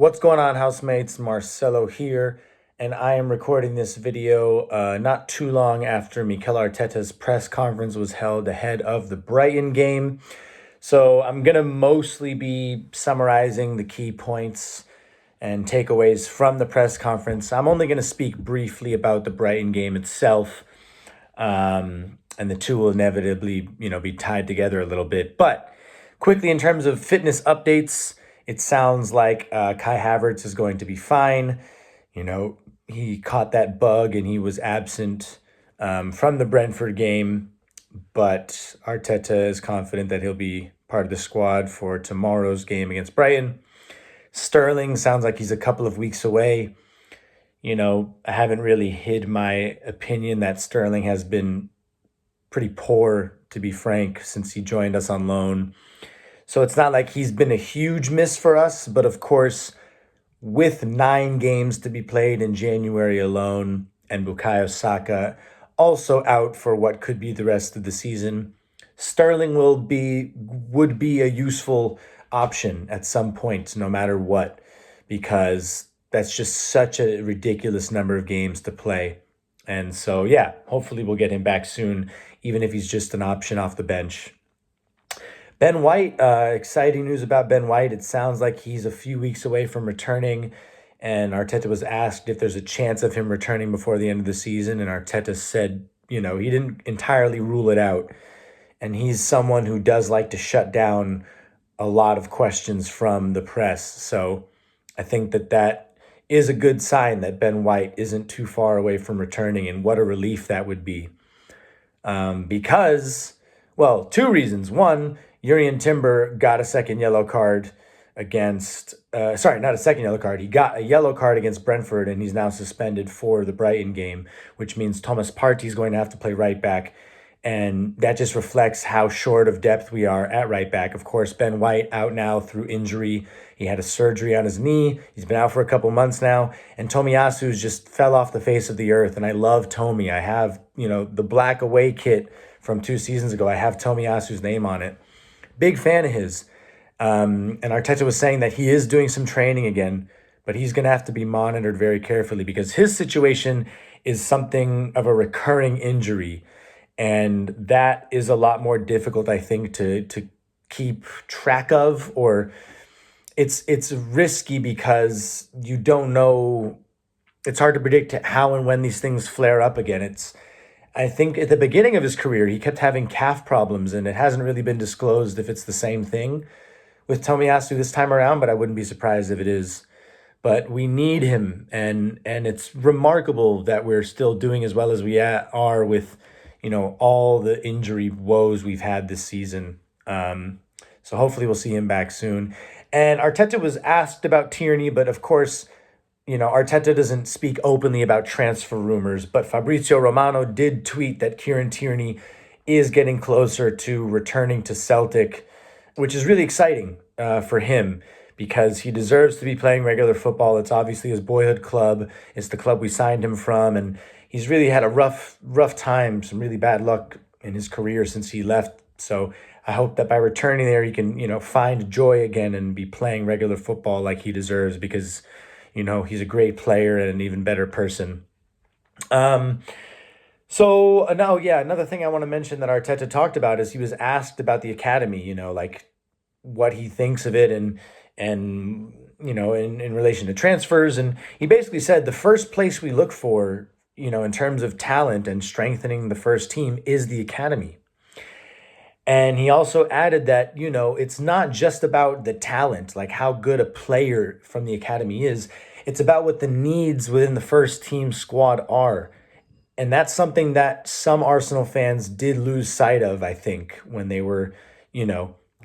What's going on, housemates? Marcelo here, and I am recording this video not too long after Mikel Arteta's press conference was held ahead of the Brighton game. So I'm going to mostly be summarizing the key points and takeaways from the press conference. I'm only going to speak briefly about the Brighton game itself, and the two will inevitably, be tied together a little bit. But quickly, in terms of fitness updates, it sounds like Kai Havertz is going to be fine. He caught that bug and he was absent from the Brentford game, but Arteta is confident that he'll be part of the squad for tomorrow's game against Brighton. Sterling sounds like he's a couple of weeks away. I haven't really hid my opinion that Sterling has been pretty poor, to be frank, since he joined us on loan. So it's not like he's been a huge miss for us, but of course, with 9 games to be played in January alone, and Bukayo Saka also out for what could be the rest of the season, Sterling would be a useful option at some point, no matter what, because that's just such a ridiculous number of games to play. And so, yeah, hopefully we'll get him back soon, even if he's just an option off the bench. Ben White, exciting news about Ben White. It sounds like he's a few weeks away from returning, and Arteta was asked if there's a chance of him returning before the end of the season, and Arteta said, he didn't entirely rule it out. And he's someone who does like to shut down a lot of questions from the press. So I think that is a good sign that Ben White isn't too far away from returning, and what a relief that would be. Because, well, 2 reasons. One, Urian Timber got a second yellow card against, not a second yellow card. He got a yellow card against Brentford, and he's now suspended for the Brighton game, which means Thomas Partey is going to have to play right back. And that just reflects how short of depth we are at right back. Of course, Ben White out now through injury. He had a surgery on his knee. He's been out for a couple months now. And Tomiyasu's just fell off the face of the earth. And I love Tommy. I have, the black away kit from 2 seasons ago. I have Tomiyasu's name on it. Big fan of his. And Arteta was saying that he is doing some training again, but he's going to have to be monitored very carefully because his situation is something of a recurring injury. And that is a lot more difficult, I think, to keep track of, or it's risky because you don't know. It's hard to predict how and when these things flare up again. I think at the beginning of his career, he kept having calf problems, and it hasn't really been disclosed if it's the same thing with Tomiyasu this time around, but I wouldn't be surprised if it is. But we need him, and it's remarkable that we're still doing as well as we are with all the injury woes we've had this season. So hopefully we'll see him back soon. And Arteta was asked about Tierney, but of course, Arteta doesn't speak openly about transfer rumors, but Fabrizio Romano did tweet that Kieran Tierney is getting closer to returning to Celtic, which is really exciting for him because he deserves to be playing regular football. It's obviously his boyhood club. It's the club we signed him from, and he's really had a rough time, some really bad luck in his career since he left. So I hope that by returning there, he can, find joy again and be playing regular football like he deserves because, he's a great player and an even better person. So now, another thing I want to mention that Arteta talked about is he was asked about the academy, like what he thinks of it and in relation to transfers. And he basically said the first place we look for, in terms of talent and strengthening the first team is the academy. And he also added that, it's not just about the talent, like how good a player from the academy is. It's about what the needs within the first team squad are. And that's something that some Arsenal fans did lose sight of, I think, when they were,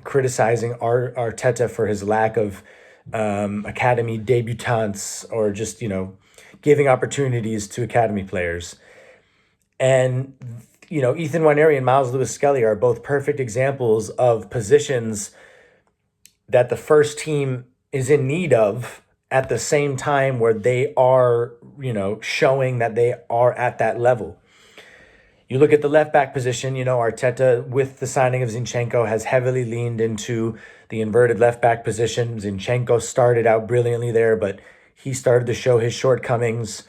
criticizing Arteta for his lack of academy debutants or just, giving opportunities to academy players. And, Ethan Nwaneri and Miles Lewis-Skelly are both perfect examples of positions that the first team is in need of at the same time where they are, showing that they are at that level. You look at the left back position, Arteta, with the signing of Zinchenko, has heavily leaned into the inverted left back position. Zinchenko started out brilliantly there, but he started to show his shortcomings.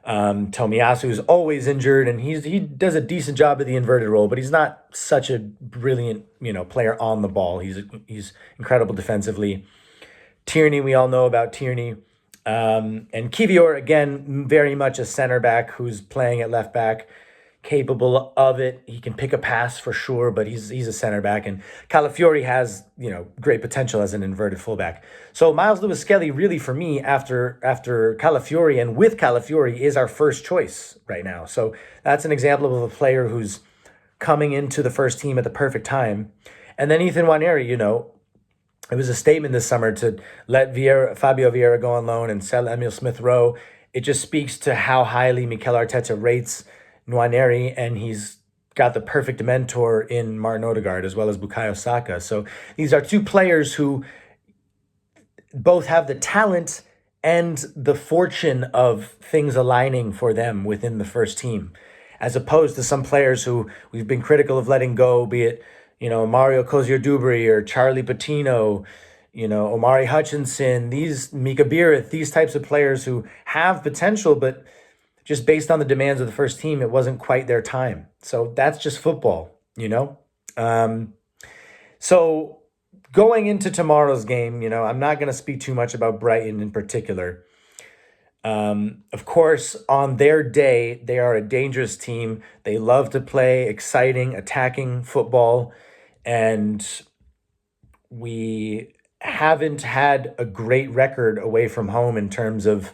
Tomiyasu is always injured, and he does a decent job of the inverted role, but he's not such a brilliant player on the ball. He's incredible defensively. Tierney, we all know about Tierney. And Kivior, again, very much a center back who's playing at left back, capable of it. He can pick a pass for sure, but he's a center back. And Calafiori has, great potential as an inverted fullback. So Miles Lewis-Skelly, really for me, after Calafiori and with Calafiori, is our first choice right now. So that's an example of a player who's coming into the first team at the perfect time. And then Ethan Nwaneri, it was a statement this summer to let Fabio Vieira go on loan and sell Emil Smith-Rowe. It just speaks to how highly Mikel Arteta rates Nwaneri, and he's got the perfect mentor in Martin Odegaard as well as Bukayo Saka. So these are two players who both have the talent and the fortune of things aligning for them within the first team, as opposed to some players who we've been critical of letting go, be it Mario Kozier-Dubry or Charlie Patino, Omari Hutchinson, these Mika Bierith, these types of players who have potential, but just based on the demands of the first team, it wasn't quite their time. So that's just football, So going into tomorrow's game, I'm not going to speak too much about Brighton in particular. Of course, on their day, they are a dangerous team. They love to play exciting, attacking football. And we haven't had a great record away from home in terms of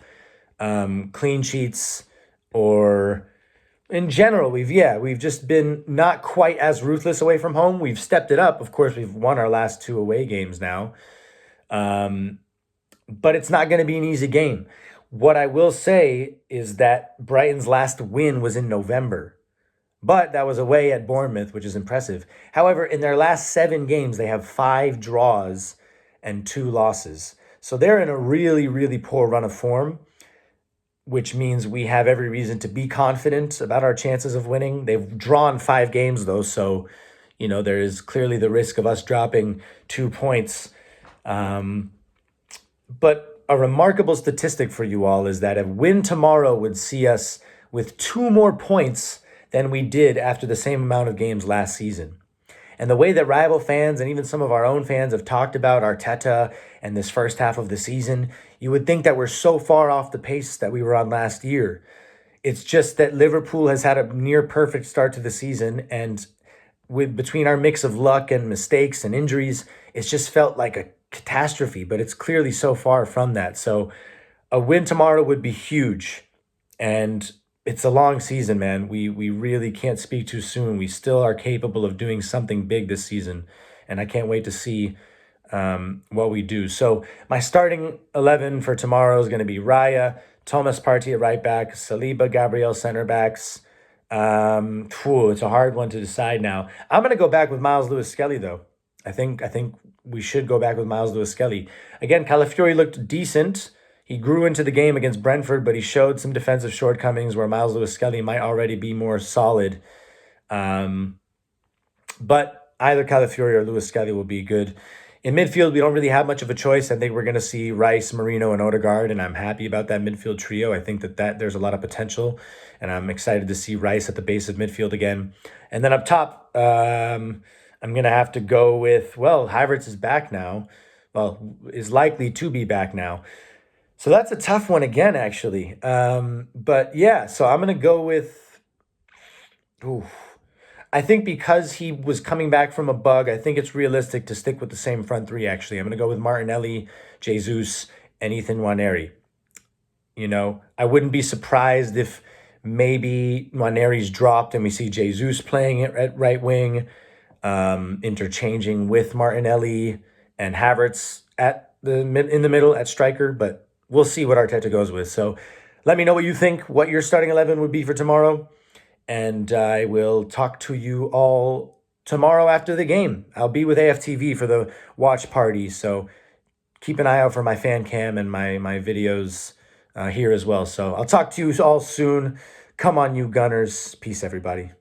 clean sheets, or in general, we've just been not quite as ruthless away from home. We've stepped it up. Of course, we've won our last 2 away games now. But it's not going to be an easy game. What I will say is that Brighton's last win was in November, but that was away at Bournemouth, which is impressive. However, in their last 7 games, they have 5 draws and 2 losses. So they're in a really, really poor run of form, which means we have every reason to be confident about our chances of winning. They've drawn 5 games, though, so, there is clearly the risk of us dropping 2 points. But a remarkable statistic for you all is that a win tomorrow would see us with 2 more points than we did after the same amount of games last season. And the way that rival fans and even some of our own fans have talked about Arteta and this first half of the season, you would think that we're so far off the pace that we were on last year. It's just that Liverpool has had a near perfect start to the season, and between our mix of luck and mistakes and injuries, it's just felt like a catastrophe, but it's clearly so far from that. So a win tomorrow would be huge. And it's a long season, man. We really can't speak too soon. We still are capable of doing something big this season, and I can't wait to see what we do. So my starting 11 for tomorrow is going to be Raya, Thomas Partey at right back, Saliba, Gabriel center backs. It's a hard one to decide now. I'm going to go back with Miles Lewis-Skelly, though. I think we should go back with Miles Lewis-Skelly. Again, Calafiori looked decent. He grew into the game against Brentford, but he showed some defensive shortcomings where Miles Lewis-Skelly might already be more solid. But either Calafiori or Lewis-Skelly will be good. In midfield, we don't really have much of a choice. I think we're going to see Rice, Marino, and Odegaard, and I'm happy about that midfield trio. I think that there's a lot of potential, and I'm excited to see Rice at the base of midfield again. And then up top, I'm going to have to go with, Havertz is back now. Is likely to be back now. So that's a tough one again, actually. But yeah, so I'm going to go with, I think because he was coming back from a bug, I think it's realistic to stick with the same front 3, actually. I'm going to go with Martinelli, Jesus, and Ethan Nwaneri. I wouldn't be surprised if maybe Nwaneri's dropped and we see Jesus playing at right wing, interchanging with Martinelli and Havertz in the middle at striker, but we'll see what Arteta goes with. So let me know what you think, what your starting 11 would be for tomorrow. And I will talk to you all tomorrow after the game. I'll be with AFTV for the watch party. So keep an eye out for my fan cam and my videos here as well. So I'll talk to you all soon. Come on, you Gunners. Peace, everybody.